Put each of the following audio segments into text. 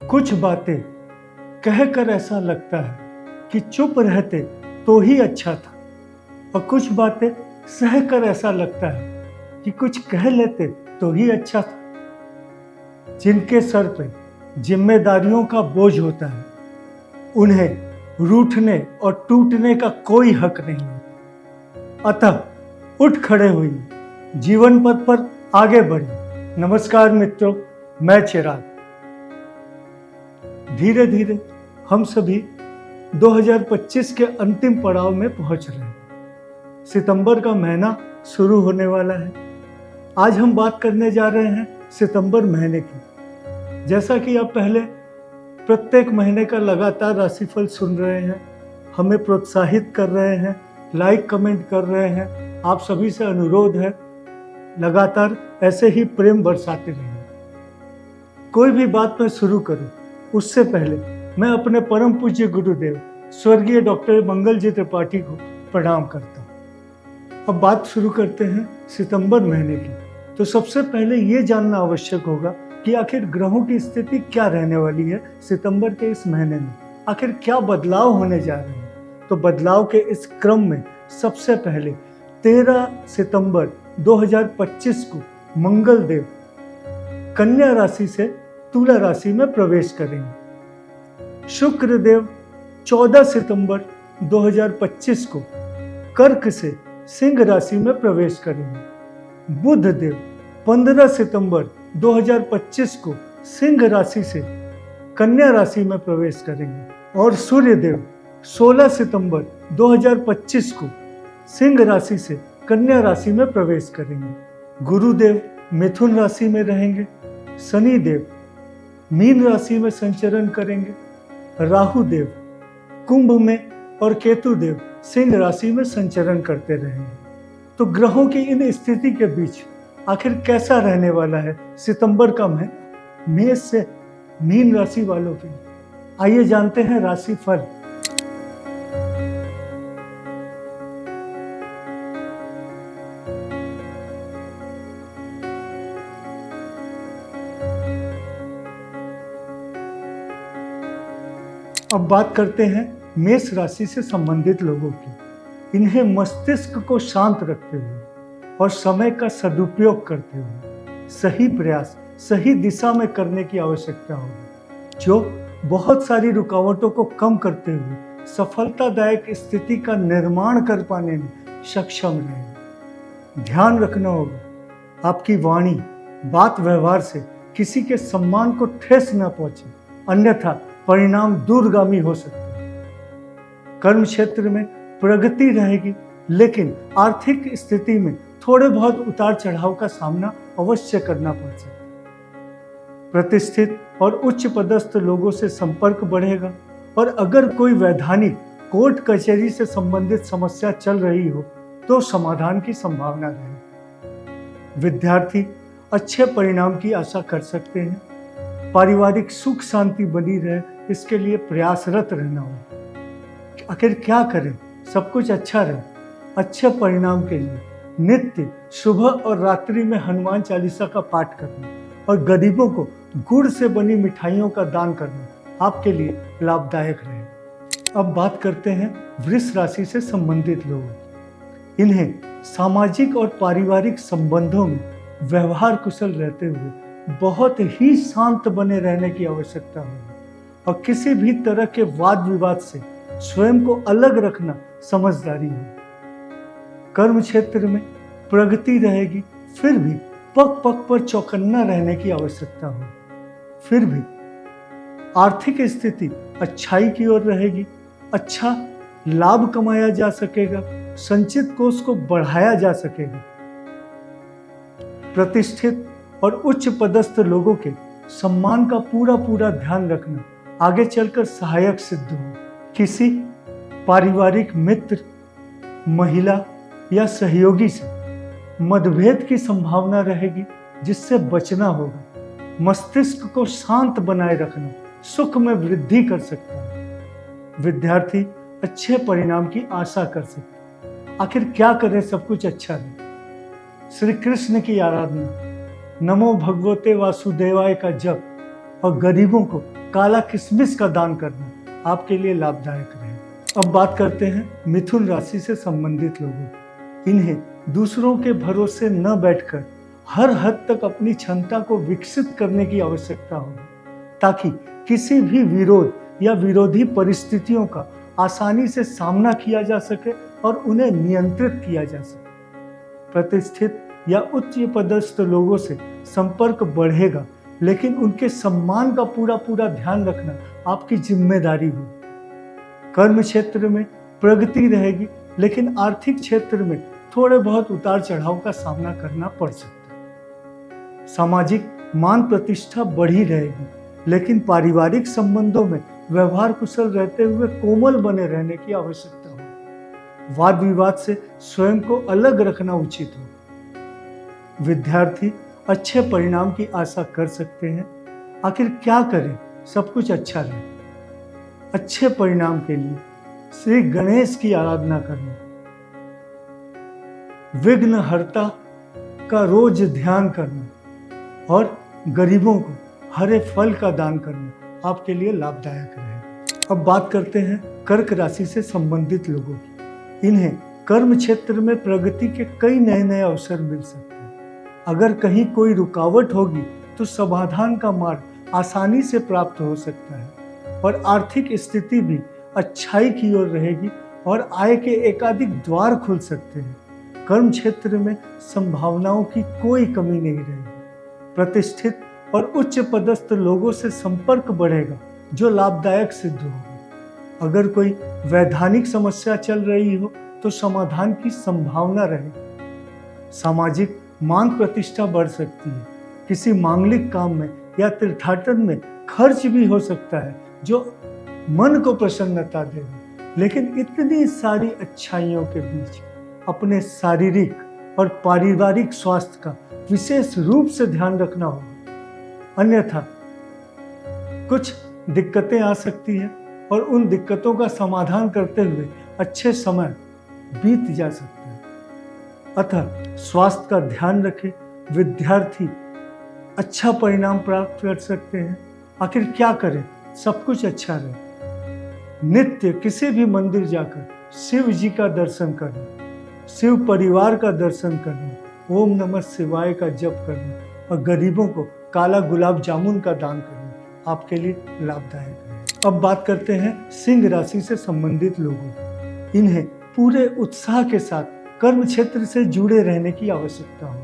कुछ बातें कहकर ऐसा लगता है कि चुप रहते तो ही अच्छा था, और कुछ बातें सहकर ऐसा लगता है कि कुछ कह लेते तो ही अच्छा था। जिनके सर पे जिम्मेदारियों का बोझ होता है, उन्हें रूठने और टूटने का कोई हक नहीं होता। अतः उठ खड़े होइए, जीवन पथ पर आगे बढ़िए। नमस्कार मित्रों, मैं चिराग। धीरे धीरे हम सभी 2025 के अंतिम पड़ाव में पहुंच रहे हैं। सितंबर का महीना शुरू होने वाला है। आज हम बात करने जा रहे हैं सितंबर महीने की। जैसा कि आप पहले प्रत्येक महीने का लगातार राशिफल सुन रहे हैं, हमें प्रोत्साहित कर रहे हैं, लाइक कमेंट कर रहे हैं, आप सभी से अनुरोध है लगातार ऐसे ही प्रेम बरसाते रहिए। कोई भी बात मैं शुरू करूं उससे पहले मैं अपने परम पूज्य गुरुदेव स्वर्गीय डॉक्टर मंगलजी त्रिपाठी को प्रणाम करता हूं। अब बात शुरू करते हैं सितंबर महीने की। तो सबसे पहले ये जानना आवश्यक होगा कि आखिर ग्रहों की स्थिति क्या रहने वाली है सितंबर के इस महीने में, आखिर क्या बदलाव होने जा रहे हैं। तो बदलाव के इस क्रम में सबसे पहले 13 सितंबर 2025 को मंगल देव कन्या राशि से तुला राशि में प्रवेश करेंगे। शुक्र देव 14 सितंबर 2025 को कर्क से सिंह राशि में प्रवेश करेंगे। बुध देव 15 सितंबर 2025 को सिंह राशि से कन्या राशि में प्रवेश करेंगे और सूर्य देव 16 सितंबर 2025 को सिंह राशि से कन्या राशि में प्रवेश करेंगे। गुरुदेव मिथुन राशि में रहेंगे, शनि देव मीन राशि में संचरण करेंगे, राहु देव कुंभ में और केतु देव सिंह राशि में संचरण करते रहेंगे। तो ग्रहों की इन स्थिति के बीच आखिर कैसा रहने वाला है सितंबर का महीना मेष से मीन राशि वालों के लिए। आइए जानते हैं राशि फल। अब बात करते हैं मेष राशि से संबंधित लोगों की। इन्हें मस्तिष्क को शांत रखते हुए और समय का सदुपयोग करते हुए सही प्रयास सही दिशा में करने की आवश्यकता होगी, जो बहुत सारी रुकावटों को कम करते हुए सफलतादायक स्थिति का निर्माण कर पाने में सक्षम रहेगा। ध्यान रखना होगा आपकी वाणी बात व्यवहार से किसी के सम्मान को ठेस न पहुंचे, अन्यथा परिणाम दूरगामी हो सकते हैं। कर्म क्षेत्र में प्रगति रहेगी, लेकिन आर्थिक स्थिति में थोड़े बहुत उतार चढ़ाव का सामना अवश्य करना पड़ सकता है। प्रतिष्ठित और उच्च पदस्थ लोगों से संपर्क बढ़ेगा, और अगर कोई वैधानिक कोर्ट कचहरी से संबंधित समस्या चल रही हो तो समाधान की संभावना रहेगी। विद्यार्थी अच्छे परिणाम की आशा कर सकते हैं। पारिवारिक सुख शांति बनी रहे, इसके लिए प्रयासरत रहना होगा। आखिर क्या करें सब कुछ अच्छा रहे। अच्छे परिणाम के लिए नित्य सुबह और रात्रि में हनुमान चालीसा का पाठ करना और गरीबों को गुड़ से बनी मिठाइयों का दान करना आपके लिए लाभदायक रहेगा। अब बात करते हैं वृष राशि से संबंधित लोगों की। इन्हें सामाजिक और पारिवारिक संबंधों में व्यवहार कुशल रहते हुए बहुत ही शांत बने रहने की आवश्यकता होगी, और किसी भी तरह के वाद विवाद से स्वयं को अलग रखना समझदारी है। कर्म क्षेत्र में प्रगति रहेगी, फिर भी पग पग पर चौकन्ना रहने की आवश्यकता हो। फिर भी आर्थिक स्थिति अच्छाई की ओर रहेगी, अच्छा लाभ कमाया जा सकेगा, संचित कोष को बढ़ाया जा सकेगा। प्रतिष्ठित और उच्च पदस्थ लोगों के सम्मान का पूरा ध्यान रखना आगे चलकर सहायक सिद्ध हो। किसी पारिवारिक मित्र, महिला या सहयोगी से मतभेद की संभावना रहेगी, जिससे बचना होगा। मस्तिष्क को शांत बनाए रखना सुख में वृद्धि कर सकता है। विद्यार्थी अच्छे परिणाम की आशा कर सकते हैं। आखिर क्या करें सब कुछ अच्छा रहे। श्री कृष्ण की आराधना, नमो भगवते वासुदेवाय का जप और गरीबों को काला किशमिश का दान करना आपके लिए लाभदायक रहे। अब बात करते हैं मिथुन राशि से संबंधित लोगों की। इन्हें दूसरों के भरोसे न बैठकर हर हद तक अपनी क्षमता को विकसित करने की आवश्यकता होगी, ताकि किसी भी विरोध या विरोधी परिस्थितियों का आसानी से सामना किया जा सके और उन्हें नियंत्रित किया जा सके। प्रतिष्ठित या उच्च पदस्थ लोगों से संपर्क बढ़ेगा, लेकिन उनके सम्मान का पूरा पूरा ध्यान रखना आपकी जिम्मेदारी होगी। कर्म क्षेत्र में प्रगति रहेगी, लेकिन आर्थिक क्षेत्र में थोड़े बहुत उतार चढ़ाव का सामना करना पड़ सकता है। सामाजिक मान प्रतिष्ठा बढ़ी रहेगी, लेकिन पारिवारिक संबंधों में व्यवहार कुशल रहते हुए कोमल बने रहने की आवश्यकता हो। वाद विवाद से स्वयं को अलग रखना उचित हो। विद्यार्थी अच्छे परिणाम की आशा कर सकते हैं। आखिर क्या करें सब कुछ अच्छा रहे? अच्छे परिणाम के लिए श्री गणेश की आराधना करना, विघ्नहर्ता का रोज ध्यान करना और गरीबों को हरे फल का दान करना आपके लिए लाभदायक रहेगा। अब बात करते हैं कर्क राशि से संबंधित लोगों की। इन्हें कर्म क्षेत्र में प्रगति के कई नए नए अवसर मिल सकते हैं। अगर कहीं कोई रुकावट होगी तो समाधान का मार्ग आसानी से प्राप्त हो सकता है और आर्थिक स्थिति भी अच्छाई की ओर रहेगी और आय के एकाधिक द्वार खुल सकते हैं। कर्म क्षेत्र में संभावनाओं की कोई कमी नहीं रहेगी। प्रतिष्ठित और उच्च पदस्थ लोगों से संपर्क बढ़ेगा, जो लाभदायक सिद्ध होगा। अगर कोई वैधानिक समस्या चल रही हो तो समाधान की संभावना रहेगी। सामाजिक मान प्रतिष्ठा बढ़ सकती है। किसी मांगलिक काम में या तीर्थाटन में खर्च भी हो सकता है, जो मन को प्रसन्नता देगा। लेकिन इतनी सारी अच्छाइयों के बीच अपने शारीरिक और पारिवारिक स्वास्थ्य का विशेष रूप से ध्यान रखना होगा, अन्यथा कुछ दिक्कतें आ सकती हैं और उन दिक्कतों का समाधान करते हुए अच्छे समय बीत जा सकता है। अतः स्वास्थ्य का ध्यान रखें। विद्यार्थी अच्छा परिणाम प्राप्त कर सकते हैं। आखिर क्या करें सब कुछ अच्छा रहे? नित्य किसी भी मंदिर जाकर शिव जी का दर्शन करना, शिव परिवार का दर्शन करना, ओम नमः शिवाय का जप करना और गरीबों को काला गुलाब जामुन का दान करना आपके लिए लाभदायक है। अब बात करते हैं सिंह राशि से संबंधित लोगों की। इन्हें पूरे उत्साह के साथ कर्म क्षेत्र से जुड़े रहने की आवश्यकता हो।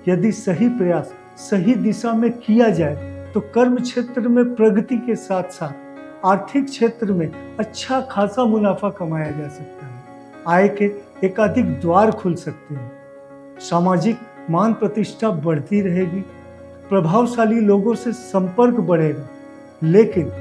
यदि सही प्रयास सही दिशा में किया जाए तो कर्म क्षेत्र में प्रगति के साथ साथ आर्थिक क्षेत्र में अच्छा खासा मुनाफा कमाया जा सकता है। आय के एकाधिक द्वार खुल सकते हैं। सामाजिक मान प्रतिष्ठा बढ़ती रहेगी। प्रभावशाली लोगों से संपर्क बढ़ेगा, लेकिन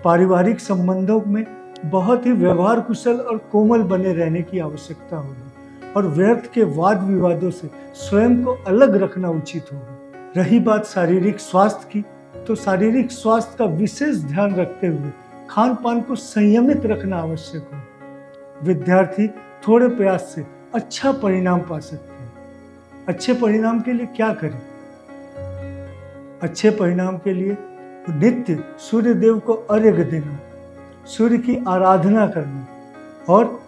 पारिवारिक संबंधों में बहुत ही व्यवहार कुशल और कोमल बने रहने की आवश्यकता होगी और व्यर्थ के वाद विवादों से स्वयं को अलग रखना उचित होगा। रही बात शारीरिक स्वास्थ्य की, तो शारीरिक स्वास्थ्य का विशेष ध्यान रखते हुए खान पान को संयमित रखना आवश्यक हो। विद्यार्थी थोड़े प्रयास से अच्छा परिणाम पा सकते हैं। अच्छे परिणाम के लिए क्या करें? अच्छे परिणाम के लिए नित्य सूर्य देव को अर्घ्य देना, सूर्य की आराधना करना और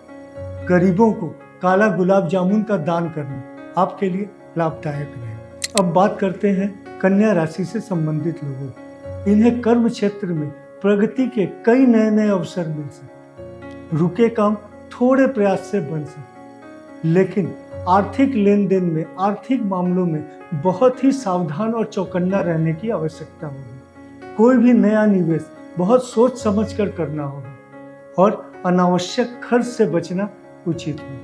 गरीबों को काला गुलाब जामुन का दान करना आपके लिए लाभदायक रहे। अब बात करते हैं कन्या राशि से संबंधित लोगों की। इन्हें कर्म क्षेत्र में प्रगति के कई नए नए अवसर मिल सकते। रुके काम थोड़े प्रयास से बन सकते, लेकिन आर्थिक लेन देन में, आर्थिक मामलों में बहुत ही सावधान और चौकन्ना रहने की आवश्यकता होगी। कोई भी नया निवेश बहुत सोच समझ कर करना होगा और अनावश्यक खर्च से बचना उचित हो।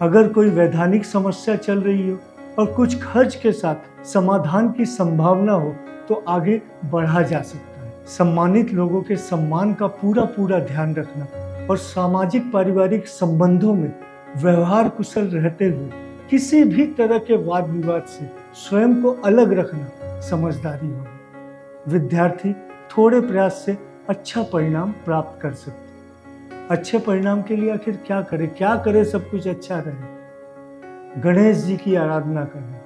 अगर कोई वैधानिक समस्या चल रही हो और कुछ खर्च के साथ समाधान की संभावना हो तो आगे बढ़ा जा सकता है। सम्मानित लोगों के सम्मान का पूरा पूरा ध्यान रखना और सामाजिक पारिवारिक संबंधों में व्यवहार कुशल रहते हुए किसी भी तरह के वाद विवाद से स्वयं को अलग रखना समझदारी होगी। विद्यार्थी थोड़े प्रयास से अच्छा परिणाम प्राप्त कर सकते हैं। अच्छे परिणाम के लिए आखिर क्या करें सब कुछ अच्छा रहे? गणेश जी की आराधना करना,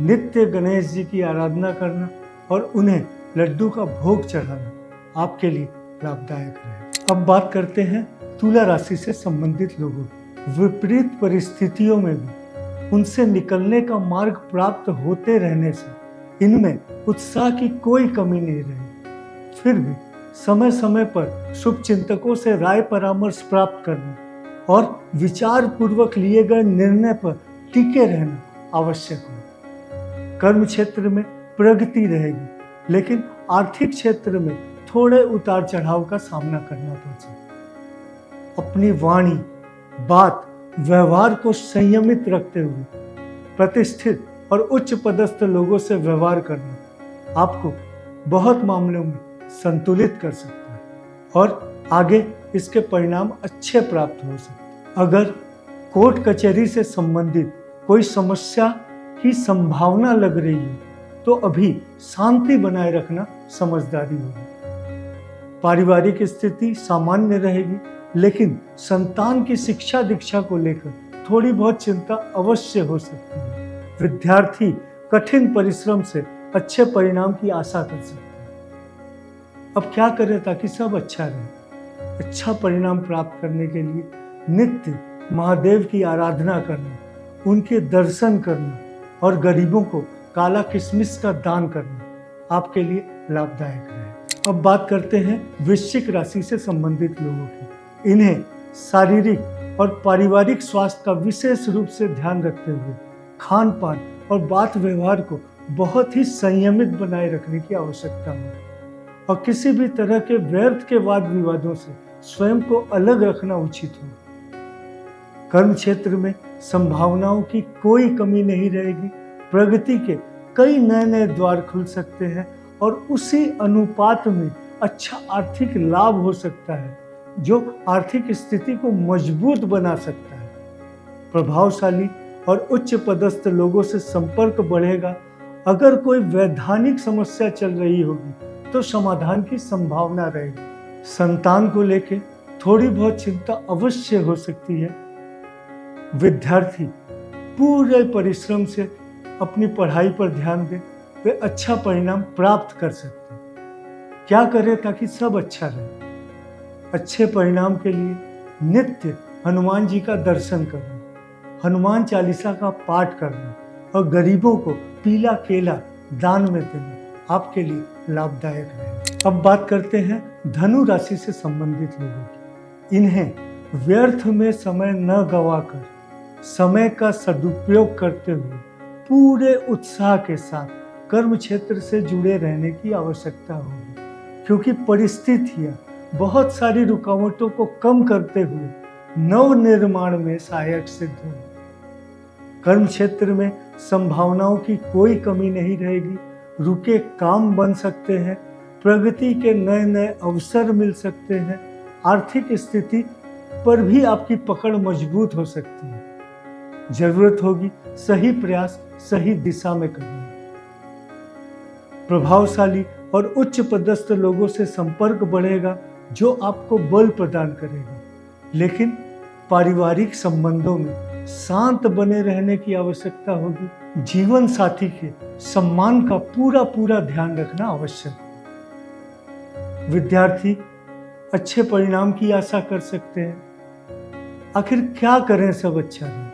नित्य गणेश जी की आराधना करना और उन्हें लड्डू का भोग चढ़ाना आपके लिए लाभदायक रहे। अब बात करते हैं तुला राशि से संबंधित लोगों की। विपरीत परिस्थितियों में भी उनसे निकलने का मार्ग प्राप्त होते रहने से इनमें उत्साह की कोई कमी नहीं रही। फिर भी समय समय पर शुभ चिंतकों से राय परामर्श प्राप्त करना और विचार पूर्वक लिए गए निर्णय पर टिके रहना आवश्यक हो। कर्म क्षेत्र में प्रगति रहेगी, लेकिन आर्थिक क्षेत्र में थोड़े उतार चढ़ाव का सामना करना पड़ेगा। अपनी वाणी, बात, व्यवहार को संयमित रखते हुए प्रतिष्ठित और उच्च पदस्थ लोगों से व्यवहार करना आपको बहुत मामलों में संतुलित कर सकता है और आगे इसके परिणाम अच्छे प्राप्त हो सकते हैं। अगर कोर्ट कचहरी से संबंधित कोई समस्या की संभावना लग रही है तो अभी शांति बनाए रखना समझदारी होगी। पारिवारिक स्थिति सामान्य रहेगी, लेकिन संतान की शिक्षा दीक्षा को लेकर थोड़ी बहुत चिंता अवश्य हो सकती है। विद्यार्थी कठिन परिश्रम से अच्छे परिणाम की आशा कर सकते हैं। अब क्या करें ताकि सब अच्छा रहे? अच्छा परिणाम प्राप्त करने के लिए नित्य महादेव की आराधना करना, उनके दर्शन करना और गरीबों को काला किशमिश का दान करना आपके लिए लाभदायक रहे। अब बात करते हैं वृश्चिक राशि से संबंधित लोगों की। इन्हें शारीरिक और पारिवारिक स्वास्थ्य का विशेष रूप से ध्यान रखते हुए खान पान और बात व्यवहार को बहुत ही संयमित बनाए रखने की आवश्यकता है और किसी भी तरह के व्यर्थ के वाद विवादों से स्वयं को अलग रखना उचित हो। कर्म क्षेत्र में संभावनाओं की कोई कमी नहीं रहेगी। प्रगति के कई नए नए द्वार खुल सकते हैं और उसी अनुपात में अच्छा आर्थिक लाभ हो सकता है जो आर्थिक स्थिति को मजबूत बना सकता है। प्रभावशाली और उच्च पदस्थ लोगों से संपर्क बढ़ेगा। अगर कोई वैधानिक समस्या चल रही होगी तो समाधान की संभावना रहेगी। संतान को लेकर थोड़ी बहुत चिंता अवश्य हो सकती है। विद्यार्थी पूरे परिश्रम से अपनी पढ़ाई पर ध्यान दें, वे अच्छा परिणाम प्राप्त कर सकते हैं। क्या करें ताकि सब अच्छा रहे? अच्छे परिणाम के लिए नित्य हनुमान जी का दर्शन करना, हनुमान चालीसा का पाठ करना और गरीबों को पीला केला दान में देना आपके लिए लाभदायक रहे। अब बात करते हैं धनु राशि से संबंधित लोगों की। इन्हें व्यर्थ में समय न गवाकर समय का सदुपयोग करते हुए पूरे उत्साह के साथ कर्म क्षेत्र से जुड़े रहने की आवश्यकता होगी, क्योंकि परिस्थितियां बहुत सारी रुकावटों को कम करते हुए नव निर्माण में सहायक सिद्ध होगी। कर्म क्षेत्र में संभावनाओं की कोई कमी नहीं रहेगी। रुके काम बन सकते हैं, प्रगति के नए नए अवसर मिल सकते हैं। आर्थिक स्थिति पर भी आपकी पकड़ मजबूत हो सकती है। जरूरत होगी सही प्रयास सही दिशा में करना। प्रभावशाली और उच्च पदस्थ लोगों से संपर्क बढ़ेगा जो आपको बल प्रदान करेगा, लेकिन पारिवारिक संबंधों में शांत बने रहने की आवश्यकता होगी। जीवन साथी के सम्मान का पूरा ध्यान रखना आवश्यक है। विद्यार्थी अच्छे परिणाम की आशा कर सकते हैं। आखिर क्या करें सब अच्छा रहे?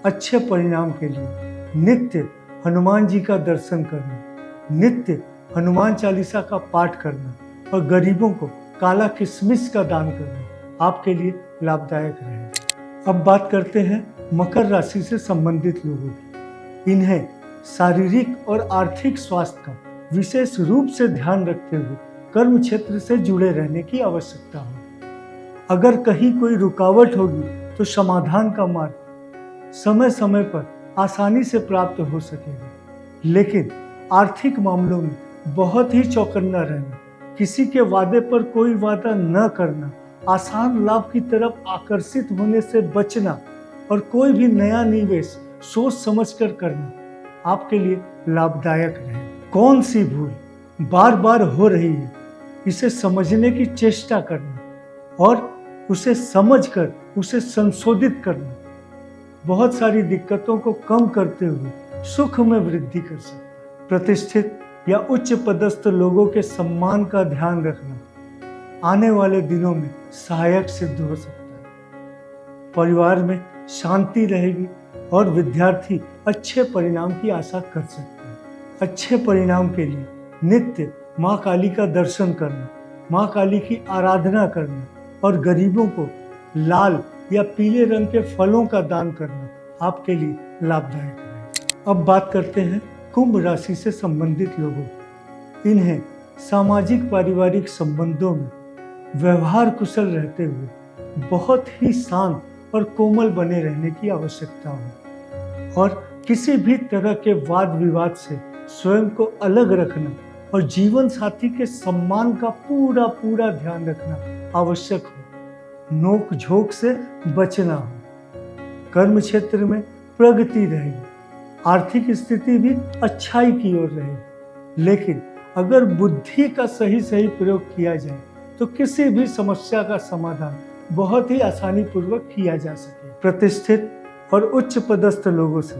अच्छे परिणाम के लिए नित्य हनुमान जी का दर्शन करना, नित्य हनुमान चालीसा का पाठ करना और गरीबों को काला किशमिश का दान करना आपके लिए लाभदायक रहेगा। अब बात करते हैं मकर राशि से संबंधित लोगों की। इन्हें शारीरिक और आर्थिक स्वास्थ्य का विशेष रूप से ध्यान रखते हुए कर्म क्षेत्र से जुड़े रहने की आवश्यकता होगी। अगर कहीं कोई रुकावट होगी तो समाधान का मार्ग समय समय पर आसानी से प्राप्त हो सकेगा, लेकिन आर्थिक मामलों में बहुत ही चौकन्ना रहना, किसी के वादे पर कोई वादा न करना, आसान लाभ की तरफ आकर्षित होने से बचना और कोई भी नया निवेश सोच समझकर करना आपके लिए लाभदायक रहे। कौन सी भूल बार बार हो रही है, इसे समझने की चेष्टा करना और उसे समझकर उसे संशोधित करना बहुत सारी दिक्कतों को कम करते हुए सुख में वृद्धि कर सकता है। प्रतिष्ठित या उच्च पदस्थ लोगों के सम्मान का ध्यान रखना आने वाले दिनों में सहायक सिद्ध हो सकता है। परिवार में शांति रहेगी और विद्यार्थी अच्छे परिणाम की आशा कर सकते हैं। अच्छे परिणाम के लिए नित्य माँ काली का दर्शन करना, माँ काली की आराधना करना और गरीबों को लाल या पीले रंग के फलों का दान करना आपके लिए लाभदायक है। अब बात करते हैं कुंभ राशि से संबंधित लोगों। इन्हें सामाजिक पारिवारिक संबंधों में व्यवहार कुशल रहते हुए बहुत ही शांत और कोमल बने रहने की आवश्यकता है और किसी भी तरह के वाद विवाद से स्वयं को अलग रखना और जीवन साथी के सम्मान का पूरा पूरा ध्यान रखना आवश्यक हो। नोक झोंक से बचना हो। कर्म क्षेत्र में प्रगति रहेगी। आर्थिक स्थिति भी अच्छाई की ओर रहेगी। लेकिन अगर बुद्धि का सही प्रयोग किया जाए तो किसी भी समस्या का समाधान बहुत ही आसानी पूर्वक किया जा सके। प्रतिष्ठित और उच्च पदस्थ लोगों से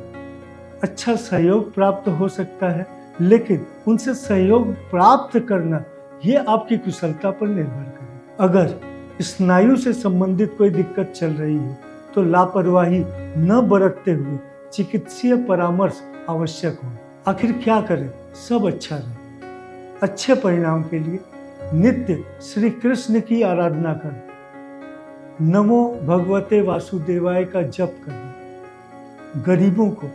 अच्छा सहयोग प्राप्त हो सकता है, लेकिन उनसे सहयोग प्राप्त करना यह आपकी कुशलता पर निर्भर करे। अगर स्नायु से संबंधित कोई दिक्कत चल रही है तो लापरवाही न बरतते हुए चिकित्सीय परामर्श आवश्यक हो। आखिर क्या करें सब अच्छा रहे। अच्छे परिणाम के लिए नित्य श्री कृष्ण की आराधना करें, नमो भगवते वासुदेवाय का जप करना, गरीबों को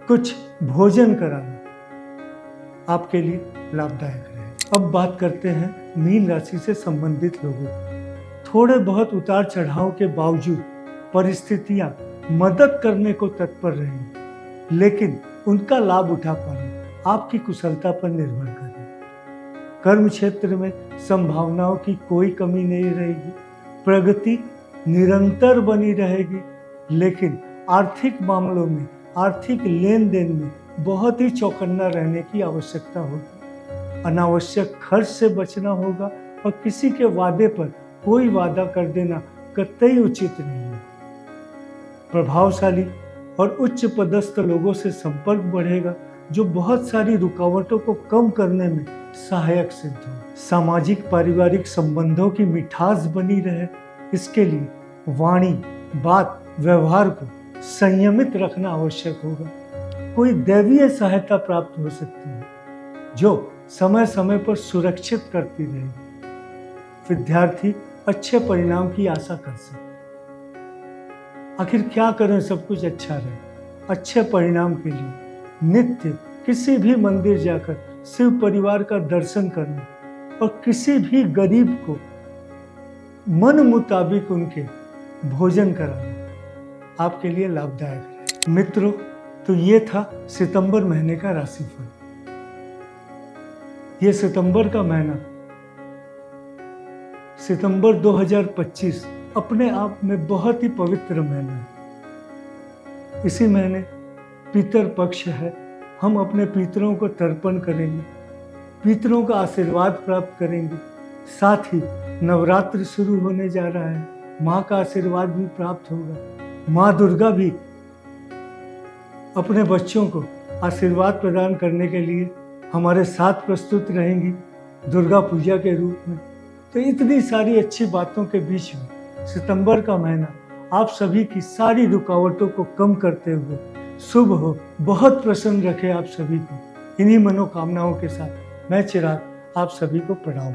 कुछ भोजन कराना आपके लिए लाभदायक रहे। अब बात करते हैं मीन राशि से संबंधित लोगों की। थोड़े बहुत उतार चढ़ाव के बावजूद परिस्थितियां मदद करने को तत्पर रहेंगी, लेकिन उनका लाभ उठा पाना आपकी कुशलता पर निर्भर करेगा। कर्म क्षेत्र में संभावनाओं की कोई कमी नहीं रहेगी। प्रगति निरंतर बनी रहेगी, लेकिन आर्थिक मामलों में, आर्थिक लेन देन में बहुत ही चौकन्ना रहने की आवश्यकता होगी। अनावश्यक खर्च से बचना होगा और किसी के वादे पर कोई वादा कर देना कतई उचित नहीं है। प्रभावशाली और उच्च पदस्थ लोगों से संपर्क बढ़ेगा, जो बहुत सारी रुकावटों को कम करने में सहायक सिद्ध हो। सामाजिक पारिवारिक संबंधों की मिठास बनी रहे, इसके लिए वाणी, बात, व्यवहार को संयमित रखना आवश्यक होगा। कोई दैवीय सहायता प्राप्त हो सकती है जो समय समय पर सुरक्षित करती रहेगी। विद्यार्थी अच्छे परिणाम की आशा कर सकते हैं। आखिर क्या करें सब कुछ अच्छा रहे। अच्छे परिणाम के लिए नित्य किसी भी मंदिर जाकर शिव परिवार का दर्शन करना और किसी भी गरीब को मन मुताबिक उनके भोजन कराना आपके लिए लाभदायक है। मित्रों, तो ये था सितंबर महीने का राशिफल। ये सितंबर का महीना, सितंबर 2025 अपने आप में बहुत ही पवित्र महीना है। इसी महीने पितर पक्ष है। हम अपने पितरों को तर्पण करेंगे, पितरों का आशीर्वाद प्राप्त करेंगे। साथ ही नवरात्र शुरू होने जा रहा है, माँ का आशीर्वाद भी प्राप्त होगा। माँ दुर्गा भी अपने बच्चों को आशीर्वाद प्रदान करने के लिए हमारे साथ प्रस्तुत रहेंगी दुर्गा पूजा के रूप में। तो इतनी सारी अच्छी बातों के बीच में सितंबर का महीना आप सभी की सारी रुकावटों को कम करते हुए शुभ हो, बहुत प्रसन्न रखे आप सभी को। इन्हीं मनोकामनाओं के साथ मैं चिराग आप सभी को प्रणाम।